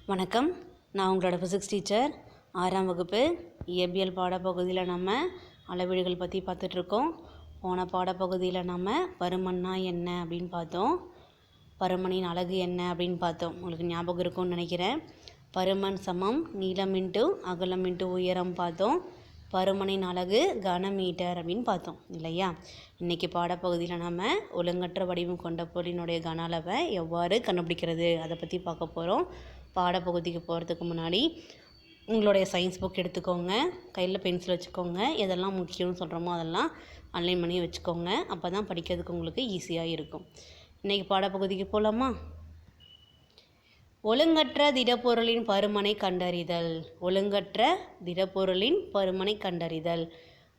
வணக்கம். நான் உங்களோட ஃபிசிக்ஸ் டீச்சர். 6ஆம் வகுப்பு இயற்பியல் பாடப்பகுதியில் நம்ம அளவீடுகள் பற்றி பார்த்துட்ருக்கோம். போன பாடப்பகுதியில் நம்ம பருமன்னா என்ன அப்படின்னு பார்த்தோம். பருமனின் அலகு என்ன அப்படின்னு பார்த்தோம். உங்களுக்கு ஞாபகம் இருக்கும்னு நினைக்கிறேன். பருமன் சமம் நீளம் இன்ட்டு அகலம் இன்ட்டு உயரம் பார்த்தோம். பருமனின் அலகு கனமீட்டர் அப்படின்னு பார்த்தோம் இல்லையா. இன்றைக்கி பாடப்பகுதியில் நம்ம ஒழுங்கற்ற வடிவம் கொண்ட பொருளினுடைய கன அளவை எவ்வாறு கண்டுபிடிக்கிறது அதை பற்றி பார்க்க போகிறோம். பாடப்பகுதிக்கு போகிறதுக்கு முன்னாடி உங்களுடைய சயின்ஸ் புக் எடுத்துக்கோங்க, கையில் பென்சில் வச்சுக்கோங்க. எதெல்லாம் முக்கியம்னு சொல்கிறோமோ அதெல்லாம் அன்லைன் பண்ணி வச்சுக்கோங்க. அப்போ தான் படிக்கிறதுக்கு உங்களுக்கு ஈஸியாக இருக்கும். இன்றைக்கி பாடப்பகுதிக்கு போகலாமா? ஒழுங்கற்ற திடப்பொருளின் பருமனை கண்டறிதல். ஒழுங்கற்ற திடப்பொருளின் பருமனை கண்டறிதல்.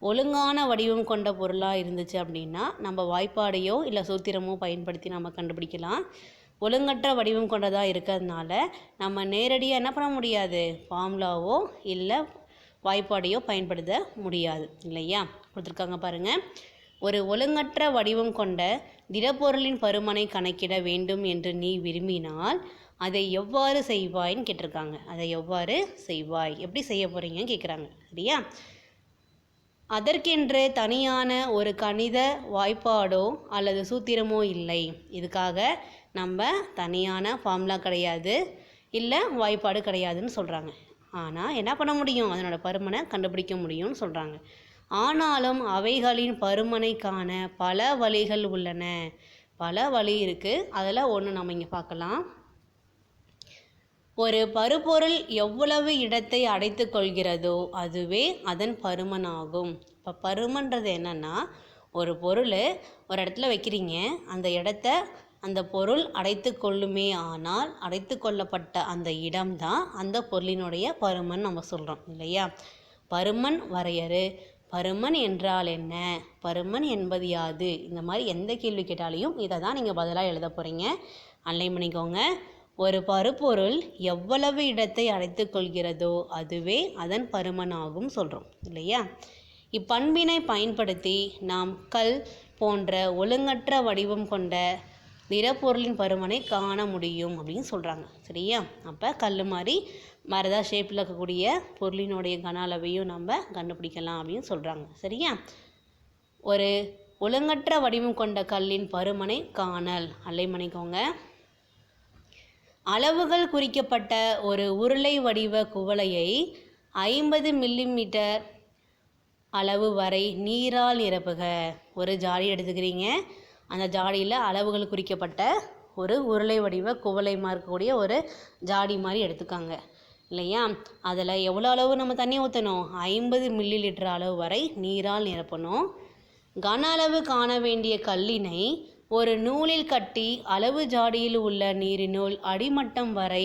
ஒழுங்கான வடிவம் கொண்ட பொருளாக இருந்துச்சு அப்படின்னா நம்ம வாய்ப்பாடையோ இல்லை சூத்திரமோ பயன்படுத்தி நம்ம கண்டுபிடிக்கலாம். ஒழுங்கற்ற வடிவம் கொண்டதாக இருக்கிறதுனால நம்ம நேரடியாக என்ன பண்ண முடியாது, ஃபார்முலாவோ இல்லை வாய்ப்பாடையோ பயன்படுத்த முடியாது இல்லையா. கொடுத்துருக்காங்க பாருங்கள். ஒரு ஒழுங்கற்ற வடிவம் கொண்ட திடப்பொருளின் பருமனை கணக்கிட வேண்டும் என்று நீ விரும்பினால் அதை எவ்வாறு செய்வாய்ன்னு கேட்டிருக்காங்க. அதை எவ்வாறு செய்வாய், எப்படி செய்ய போகிறீங்கன்னு கேட்குறாங்க சரியா. அதற்கென்று தனியான ஒரு கணித வாய்ப்பாடோ அல்லது சூத்திரமோ இல்லை. இதுக்காக நம்ம தனியான ஃபார்முலா கிடையாது, இல்லை வாய்ப்பாடு கிடையாதுன்னு சொல்கிறாங்க. ஆனால் என்ன பண்ண முடியும், அதனோட பருமனை கண்டுபிடிக்க முடியும்னு சொல்கிறாங்க. ஆனாலும் அவைகளின் பருமனை காண பல வழிகள் உள்ளன. பல வழி இருக்குது. அதில் ஒன்று நம்ம இங்கே பார்க்கலாம். ஒரு பருப்பொருள் எவ்வளவு இடத்தை அடைத்து கொள்கிறதோ அதுவே அதன் பருமனாகும். இப்போ பருமன்றது என்னென்னா, ஒரு பொருள் ஒரு இடத்துல வைக்கிறீங்க, அந்த இடத்த அந்த பொருள் அடைத்து கொள்ளுமே ஆனால் அடைத்து கொள்ளப்பட்ட அந்த இடம்தான் அந்த பொருளினுடைய பருமன் நம்ம சொல்கிறோம் இல்லையா. பருமன் வரையறு, பருமன் என்றால் என்ன, பருமன் என்பது யாது, இந்த மாதிரி எந்த கேள்வி கேட்டாலையும் இதை தான் நீங்கள் பதிலாக எழுத போகிறீங்க. அன்லைன் பண்ணிக்கோங்க. ஒரு பருப்பொருள் எவ்வளவு இடத்தை அடைத்து கொள்கிறதோ அதுவே அதன் பருமனாகும் சொல்கிறோம் இல்லையா. இப்பண்பினை பயன்படுத்தி நாம் கல் போன்ற ஒழுங்கற்ற வடிவம் கொண்ட திடப்பொருளின் பருமனை காண முடியும் அப்படின்னு சொல்கிறாங்க சரியா. அப்போ கல் மாதிரி மரதா ஷேப்பில் இருக்கக்கூடிய பொருளினுடைய கன அளவையும் நம்ம கண்டுபிடிக்கலாம் அப்படின்னு சொல்கிறாங்க சரியா. ஒரு ஒழுங்கற்ற வடிவம் கொண்ட கல்லின் பருமனை காணல். அன்லைன் பண்ணிக்கோங்க. அளவுகள் குறிக்கப்பட்ட ஒரு உருளை வடிவ குவளையை 50 மில்லிமீட்டர் அளவு வரை நீரால் நிரப்புக. ஒரு ஜாடி எடுத்துக்கிறீங்க, அந்த ஜாடியில் அளவுகள் குறிக்கப்பட்ட ஒரு உருளை வடிவ குவளை இருக்கக்கூடிய ஒரு ஜாடி மாதிரி எடுத்துக்காங்க இல்லையா. அதில் எவ்வளோ அளவு நம்ம தண்ணி ஊற்றணும், 50 மில்லி லிட்டர் அளவு வரை நீரால் நிரப்பணும். கன அளவு காண வேண்டிய கல்லினை ஒரு நூலில் கட்டி அளவு ஜாடியில் உள்ள நீரினுள் அடிமட்டம் வரை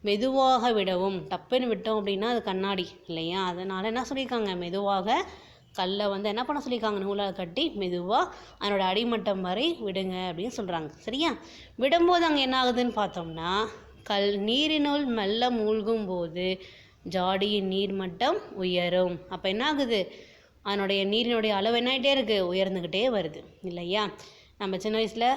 மெதுவாக விடவும். டப்புன்னு விட்டோம் அப்படின்னா அது கண்ணாடி இல்லையா, அதனால் என்ன சொல்லியிருக்காங்க, மெதுவாக கல்லை என்ன பண்ண சொல்லியிருக்காங்க, நூலாக கட்டி மெதுவாக அதனோட அடிமட்டம் வரை விடுங்க அப்படின்னு சொல்கிறாங்க சரியா. விடும்போது அங்கே என்ன ஆகுதுன்னு பார்த்தோம்னா, கல் நீரினுள் மெல்ல மூழ்கும் போது ஜாடியின் நீர்மட்டம் உயரும். அப்போ என்ன ஆகுது, அதனுடைய நீரினுடைய அளவு என்ன ஆகிட்டே இருக்குது, உயர்ந்துக்கிட்டே வருது இல்லையா. நம்ம சின்ன வயசில்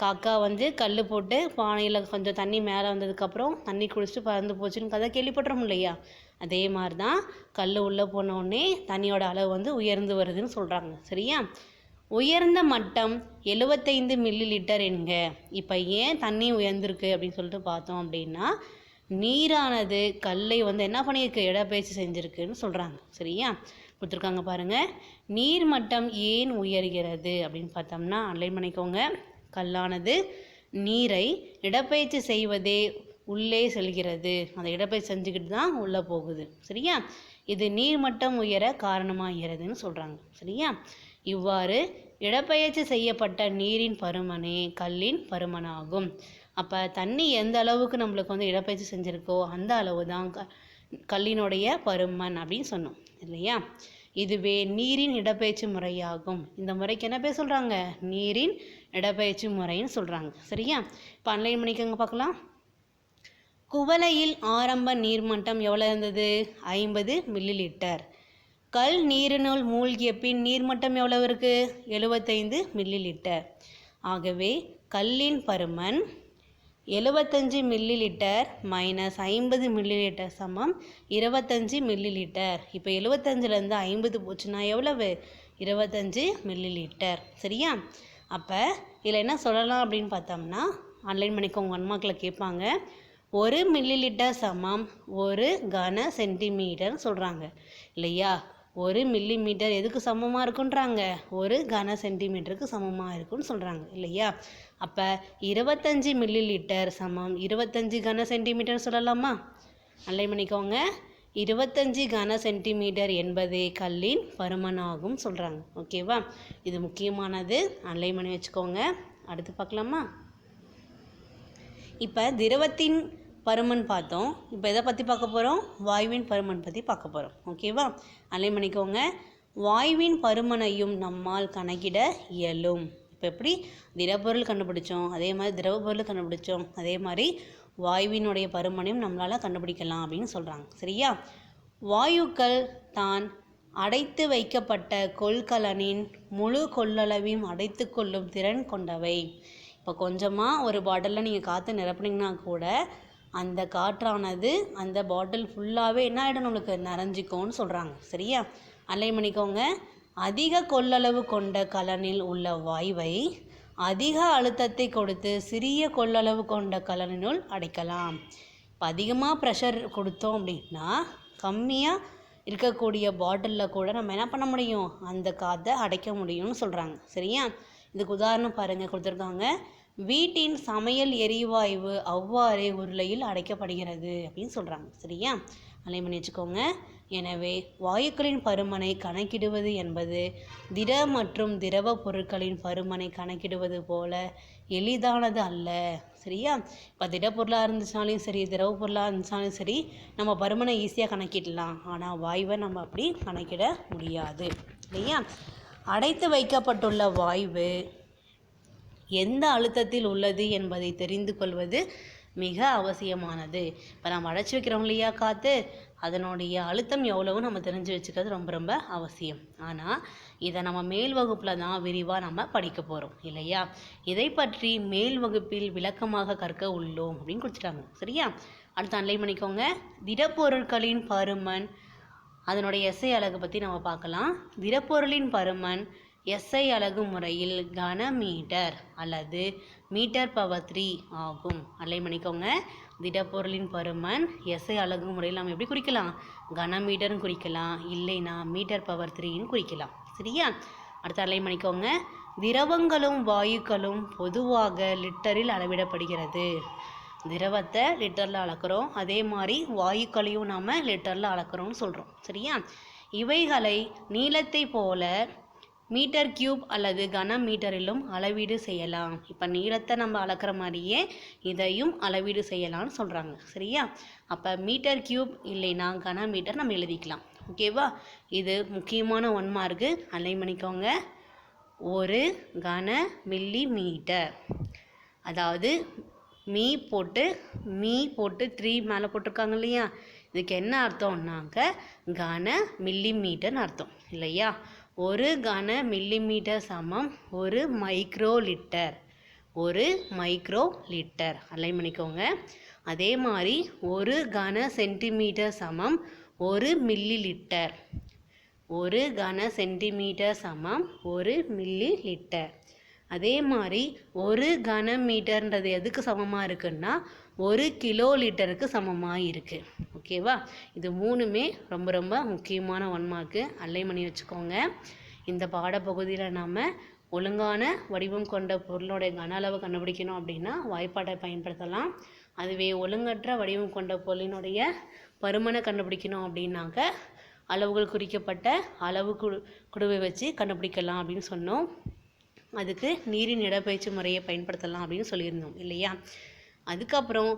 காக்கா கல் போட்டு பானையில் கொஞ்சம் தண்ணி மேலே வந்ததுக்கப்புறம் தண்ணி குடிச்சிட்டு பறந்து போச்சுன்னு கதை கேள்விப்பட்டுறோம் இல்லையா. அதே மாதிரி தான் கல் உள்ளே போனோடனே தண்ணியோட அளவு உயர்ந்து வருதுன்னு சொல்கிறாங்க சரியா. உயர்ந்த மட்டம் 75 மில்லி லிட்டர் என்க. இப்போ ஏன் தண்ணி உயர்ந்திருக்கு அப்படின்னு சொல்லிட்டு பார்த்தோம் அப்படின்னா, நீரானது கல்லை என்ன பண்ணியிருக்கு, இடப்பெயர்ச்சி செஞ்சுருக்குன்னு சொல்கிறாங்க சரியா. கொடுத்துருக்காங்க பாருங்கள். நீர் மட்டம் ஏன் உயர்கிறது அப்படின்னு பார்த்தோம்னா, அன்லைன் பண்ணிக்கோங்க. கல்லானது நீரை இடப்பெயர்ச்சி செய்வதே உள்ளே செல்கிறது, அந்த இடப்பெயர்ச்சி செஞ்சுக்கிட்டு தான் உள்ளே போகுது சரியா. இது நீர் மட்டம் உயர காரணமாகிறதுன்னு சொல்கிறாங்க சரியா. இவ்வாறு இடப்பெயர்ச்சி செய்யப்பட்ட நீரின் பருமனே கல்லின் பருமனாகும். அப்போ தண்ணி எந்த அளவுக்கு நம்மளுக்கு இடப்பெயர்ச்சி செஞ்சுருக்கோ அந்த அளவு தான் கல்லினுடைய பருமன் அப்படின்னு சொன்னோம் இல்லையா. இதுவே நீரின் இடப்பெயர்ச்சி முறையாகும். இந்த முறைக்கு என்ன பேர் சொல்கிறாங்க, நீரின் இடப்பெயர்ச்சி முறைன்னு சொல்கிறாங்க சரியா. இப்போ அன்லைன் பண்ணிக்கோங்க பார்க்கலாம். குவளையில் ஆரம்ப நீர்மட்டம் எவ்வளோ இருந்தது, 50 மில்லி லிட்டர். கல் நீரினுள் மூழ்கிய பின் நீர்மட்டம் எவ்வளவு இருக்குது, 75 மில்லி லிட்டர். ஆகவே கல்லின் பருமன் 75 milli litre minus 50 milli litre சமம் 25 மில்லி லிட்டர். இப்போ 75லேருந்து 50 போச்சுன்னா எவ்வளவு? 25 மில்லி லிட்டர். சரியா? அப்போ இதில் என்ன சொல்லலாம் அப்படின்னு பார்த்தோம்னா, ஆன்லைன் பண்ணிக்கோங்க, 1 மார்க்கில் கேட்பாங்க. 1 மில்லி லிட்டர் சமம் 1 கன சென்டிமீட்டர் சொல்கிறாங்க இல்லையா? 1 மில்லி மீட்டர் எதுக்கு சமமாக இருக்குன்றாங்க? 1 கன சென்டிமீட்டருக்கு சமமாக இருக்குன்னு சொல்கிறாங்க இல்லையா? அப்போ 25 மில்லி லிட்டர் சமம் 25 கன சென்டிமீட்டர் சொல்லலாமா? அன்லைன் பண்ணிக்கோங்க. 25 கன சென்டிமீட்டர் என்பது கல்லின் பருமனாகும் சொல்கிறாங்க. ஓகேவா? இது முக்கியமானது, அன்லைன் பண்ணி வச்சுக்கோங்க. அடுத்து பார்க்கலாமா? இப்போ திரவத்தின் பருமன் பார்த்தோம். இப்போ எதை பற்றி பார்க்க போகிறோம்? வாயுவின் பருமன் பற்றி பார்க்க போகிறோம். ஓகேவா? அன்லைன் பண்ணிக்கோங்க. வாயுவின் பருமனையும் நம்மால் கணக்கிட இயலும். இப்போ எப்படி திடப்பொருள் கண்டுபிடிச்சோம், அதே மாதிரி திரவ பொருள் கண்டுபிடிச்சோம், அதே மாதிரி வாயுவினுடைய பருமனையும் நம்மளால் கண்டுபிடிக்கலாம் அப்படின்னு சொல்கிறாங்க. சரியா? வாயுக்கள் தான் அடைத்து வைக்கப்பட்ட கொள்கலனின் முழு கொள்ளளவையும் அடைத்து கொள்ளும் திறன் கொண்டவை. இப்போ கொஞ்சமாக ஒரு பாட்டிலில் நீங்கள் காற்று நிரப்புனீங்கன்னா கூட அந்த காற்றானது அந்த பாட்டில் ஃபுல்லாகவே என்ன ஆகிடும்? நம்மளுக்கு நிறைஞ்சிக்கும்னு சொல்கிறாங்க. சரியா? அன்லைன் பண்ணிக்கோங்க. அதிக கொள்ளளவு கொண்ட கலனில் உள்ள வாயுவை அதிக அழுத்தத்தை கொடுத்து சிறிய கொள்ளளவு கொண்ட கலனினுள் அடைக்கலாம். இப்போ அதிகமாக ப்ரெஷர் கொடுத்தோம் அப்படின்னா கம்மியாக இருக்கக்கூடிய பாட்டிலில் கூட நம்ம என்ன பண்ண முடியும்? அந்த காற்றை அடைக்க முடியும்னு சொல்கிறாங்க. சரியா? இதுக்கு உதாரணம் பாருங்கள், கொடுத்துருக்காங்க. வீட்டின் சமையல் எரிவாயு அவ்வாறே உருளையில் அடைக்கப்படுகிறது அப்படின்னு சொல்கிறாங்க. சரியா? அலை பண்ணி வச்சுக்கோங்க. எனவே வாயுக்களின் பருமனை கணக்கிடுவது என்பது திட மற்றும் திரவ பொருட்களின் பருமனை கணக்கிடுவது போல எளிதானது அல்ல. சரியா? இப்போ திடப்பொருளாக இருந்துச்சாலும் சரி, திரவ பொருளாக இருந்துச்சாலும் சரி, நம்ம பருமனை ஈஸியாக கணக்கிடலாம். ஆனால் வாயுவை நம்ம அப்படி கணக்கிட முடியாது. இல்லையா? அடைத்து வைக்கப்பட்டுள்ள வாயு எந்த அழுத்தத்தில் உள்ளது என்பதை தெரிந்து கொள்வது மிக அவசியமானது. இப்போ நம்ம அடைச்சி வைக்கிறோம் இல்லையா காற்று, அதனுடைய அழுத்தம் எவ்வளவு நம்ம தெரிஞ்சு வச்சுக்கிறது ரொம்ப ரொம்ப அவசியம். ஆனால் இதை நம்ம மேல் வகுப்பில் தான் விரிவாக நம்ம படிக்க போகிறோம் இல்லையா? இதை பற்றி மேல் வகுப்பில் விளக்கமாக கற்க உள்ளோம் அப்படின்னு கொடுத்துட்டாங்க. சரியா? அடுத்து அன்லைன் பண்ணிக்கோங்க. திடப்பொருட்களின் பருமன் அதனுடைய எஸ்ஐ அலகு பற்றி நம்ம பார்க்கலாம். திடப்பொருளின் பருமன் எஸ்ஐ அலகு முறையில் கனமீட்டர் அல்லது மீட்டர் பவர் 3 ஆகும். அன்லைன் பண்ணிக்கோங்க. திடப்பொருளின் பருமன் எஸ்ஐ அலகு முறையில் நம்ம எப்படி குறிக்கலாம்? கனமீட்டர்னு குறிக்கலாம், இல்லைன்னா மீட்டர் பவர் 3ன்னு குறிக்கலாம். சரியா? அடுத்து அன்லைன் பண்ணிக்கோங்க. திரவங்களும் வாயுக்களும் பொதுவாக லிட்டரில் அளவிடப்படுகிறது. திரவத்தை லிட்டரில் அளக்கிறோம், அதே மாதிரி வாயுக்களையும் நாம் லிட்டரில் அளக்கிறோம்னு சொல்கிறோம். சரியா? இவைகளை நீளத்தை போல மீட்டர் கியூப் அல்லது கன மீட்டரிலும் அளவீடு செய்யலாம். இப்போ நீளத்தை நம்ம அளக்கிற மாதிரியே இதையும் அளவீடு செய்யலாம்னு சொல்கிறாங்க. சரியா? அப்போ மீட்டர் கியூப் இல்லைன்னா கன மீட்டர் நம்ம எழுதிக்கலாம். ஓகேவா? இது முக்கியமான 1 மார்க்கு, அன்லைன் பண்ணிக்கோங்க. 1 கன மில்லி மீட்டர், அதாவது மீ போட்டு 3 மேலே போட்டிருக்காங்க இல்லையா? இதுக்கு என்ன அர்த்தம்னாக்க கன மில்லி மீட்டர்னு அர்த்தம் இல்லையா? 1 கன மில்லி மீட்டர் சமம் 1 மைக்ரோ லிட்டர். 1 மைக்ரோ லிட்டர் அன்லைன் பண்ணிக்கோங்க. அதே மாதிரி 1 கன சென்டிமீட்டர் சமம் 1 மில்லி லிட்டர். 1 கன சென்டிமீட்டர் சமம் 1 மில்லி லிட்டர். அதே மாதிரி 1 கன மீட்டர்ன்றது எதுக்கு சமமாக இருக்குன்னா 1 கிலோ லிட்டருக்கு சமமாக இருக்குது. ஓகேவா? இது 3மே ரொம்ப ரொம்ப முக்கியமான 1 மார்க்கு, அன்லைன் பண்ணி வச்சுக்கோங்க. இந்த பாடப்பகுதியில் நாம் ஒழுங்கான வடிவம் கொண்ட பொருளுடைய கன அளவு கண்டுபிடிக்கணும் அப்படின்னா வாய்ப்பாட்டை பயன்படுத்தலாம். அதுவே ஒழுங்கற்ற வடிவம் கொண்ட பொருளினுடைய பருமனை கண்டுபிடிக்கணும் அப்படின்னாக்க அளவுகள் குறிக்கப்பட்ட அளவு குடுவை வச்சு கண்டுபிடிக்கலாம் அப்படின்னு சொன்னோம். அதுக்கு நீரின் இடப்பெயர்ச்சி முறையை பயன்படுத்தலாம் அப்படின்னு சொல்லியிருந்தோம் இல்லையா? அதுக்கப்புறம்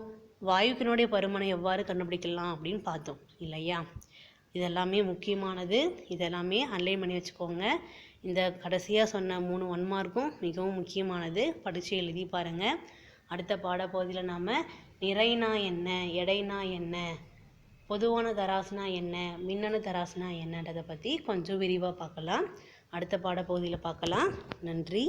வாயுக்கினுடைய பருமனை எவ்வாறு கண்டுபிடிக்கலாம் அப்படின்னு பார்த்தோம் இல்லையா? இதெல்லாமே முக்கியமானது, இதெல்லாமே அன்லைன் பண்ணி வச்சுக்கோங்க. இந்த கடைசியாக சொன்ன 3 1 மார்க்கும் மிகவும் முக்கியமானது, படித்து எழுதி பாருங்கள். அடுத்த பாடப்பகுதியில் நாம் நிறைனா என்ன, எடைனா என்ன, பொதுவான தராசுனா என்ன, மின்னணு தராசுனா என்னன்றதை பற்றி கொஞ்சம் விரிவாக பார்க்கலாம். அடுத்த பாடப்பகுதியில் பார்க்கலாம். நன்றி.